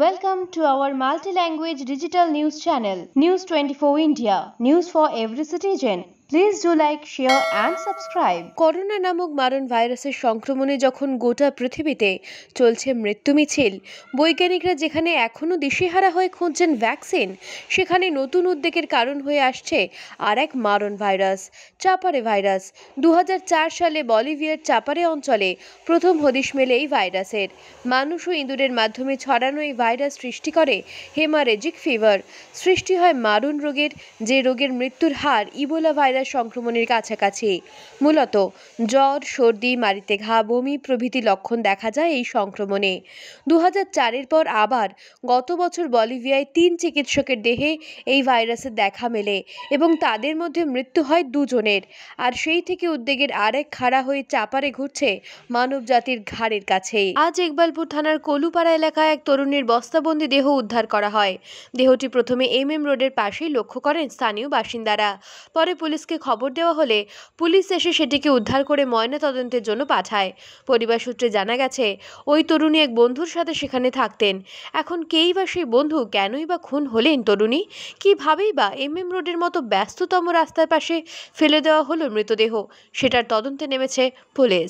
Welcome to our multi-language digital news channel, News 24 India, news for every citizen. Please do like, share and subscribe. Corona নামক মারণ ভাইরাসের সংক্রমণে যখন গোটা পৃথিবীতে চলছে মৃত্যু মিছিল, বৈজ্ঞানিকরা যেখানে এখনও দিশেহারা হয়ে খুঁজছেন ভ্যাকসিন, সেখানে নতুন উদ্বেগের কারণ হয়ে আসছে আর এক মারণ ভাইরাস, চাপারে ভাইরাস। 2004 সালে বলিভিয়ার চাপারে অঞ্চলে প্রথম হদিশ মেলে এই ভাইরাসের। মানুষ ও ইঁদুরের মাধ্যমে ছড়ানো এই ভাইরাস সৃষ্টি করে হেমারেজিক ফিভার, সৃষ্টি হয় মারণ রোগের, যে রোগের মৃত্যুর হার ইবোলা ভাইরাস সংক্রমণের কাছাকাছি। মূলত জ্বর, সর্দি, মাড়িতে ঘা, বমি প্রভৃতি লক্ষণ দেখা যায় এই সংক্রমণে। 2004-এর পর আবার গত বছর বলিভিয়ায় 3 চিকিৎসকের দেহে এই ভাইরাসের দেখা মেলে এবং তাদের মধ্যে মৃত্যু হয় 2 জনের। আর সেই থেকে উদ্বেগের আরেক খাড়া হয়ে চাপারে ঘুরছে মানব জাতির ঘাড়ের কাছেই। আজ ইকবালপুর থানার কলুপাড়া এলাকায় এক তরুণীর বস্তাবন্দি দেহ উদ্ধার করা হয়। দেহটি প্রথমে MM রোডের পাশেই লক্ষ্য করেন স্থানীয় বাসিন্দারা। পরে পুলিশকে খবর দেওয়া হলে পুলিশ এসে সেটিকে উদ্ধার করে ময়নাতদন্তের জন্য পাঠায়। পরিবার সূত্রে জানা গেছে, ওই তরুণী এক বন্ধুর সাথে সেখানে থাকতেন। এখন কেই বা সেই বন্ধু, কেনই বা খুন হলেন তরুণী, কিভাবেই বা MM রোডের মতো ব্যস্ততম রাস্তার পাশে ফেলে দেওয়া হলো মৃতদেহ, সেটার তদন্তে নেমেছে পুলিশ।